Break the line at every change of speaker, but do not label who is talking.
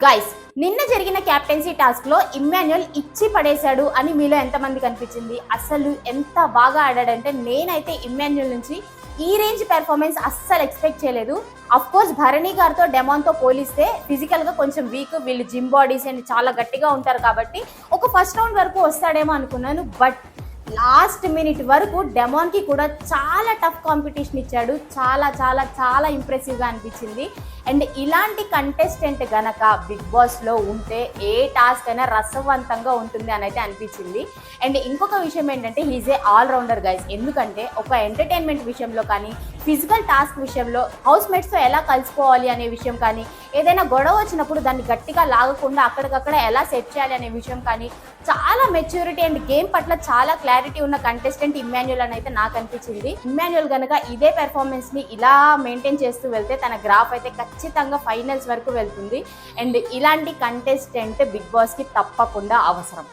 Guys, నిన్న జరిగిన captaincy task లో ఇమ్మాన్యుయల్ ఇచ్చి పడేశాడు అని మీలో ఎంతమందికి అనిపించింది? అసలు ఎంత బాగా ఆడాడంటే నేనైతే ఇమ్మాన్యుయల్ నుంచి ఈ రేంజ్ పెర్ఫార్మెన్స్ అస్సలు ఎక్స్పెక్ట్ చేయలేదు. అఫ్ కోర్స్ భరణి గారితో డెమాన్తో పోలిస్తే ఫిజికల్ గా కొంచెం వీక్, వీళ్ళు జిమ్ బాడీస్ అండ్ చాలా గట్టిగా ఉంటారు కాబట్టి ఒక ఫస్ట్ రౌండ్ వరకు వస్తాడేమో అనుకున్నాను. బట్ లాస్ట్ మినిట్ వరకు డెమాన్కి కూడా చాలా టఫ్ కాంపిటీషన్ ఇచ్చాడు. చాలా చాలా చాలా ఇంప్రెసివ్గా అనిపించింది. అండ్ ఇలాంటి కంటెస్టెంట్ గనక బిగ్ బాస్లో ఉంటే ఏ టాస్క్ అయినా రసవంతంగా ఉంటుంది అని అయితే అనిపించింది. అండ్ ఇంకొక విషయం ఏంటంటే హీజ్ ఏ ఆల్రౌండర్ గైస్. ఎందుకంటే ఒక ఎంటర్టైన్మెంట్ విషయంలో కానీ, ఫిజికల్ టాస్క్ విషయంలో, హౌస్ మేట్స్తో ఎలా కలిసిపోవాలి అనే విషయం కానీ, ఏదైనా గొడవ వచ్చినప్పుడు దాన్ని గట్టిగా లాగకుండా అక్కడికక్కడ ఎలా సెట్ చేయాలి అనే విషయం కానీ చాలా మెచ్యూరిటీ అండ్ గేమ్ పట్ల చాలా క్లారిటీ ఉన్న కంటెస్టెంట్ ఇమ్మాన్యుయల్ అని అయితే నాకు అనిపించింది. ఇమ్మాన్యుయల్ గనక ఇదే పెర్ఫార్మెన్స్ ని ఇలా మెయింటైన్ చేస్తూ వెళ్తే తన గ్రాఫ్ అయితే ఖచ్చితంగా ఫైనల్స్ వరకు వెళ్తుంది. అండ్ ఇలాంటి కంటెస్టెంట్ బిగ్ బాస్ కి తప్పకుండా అవసరం.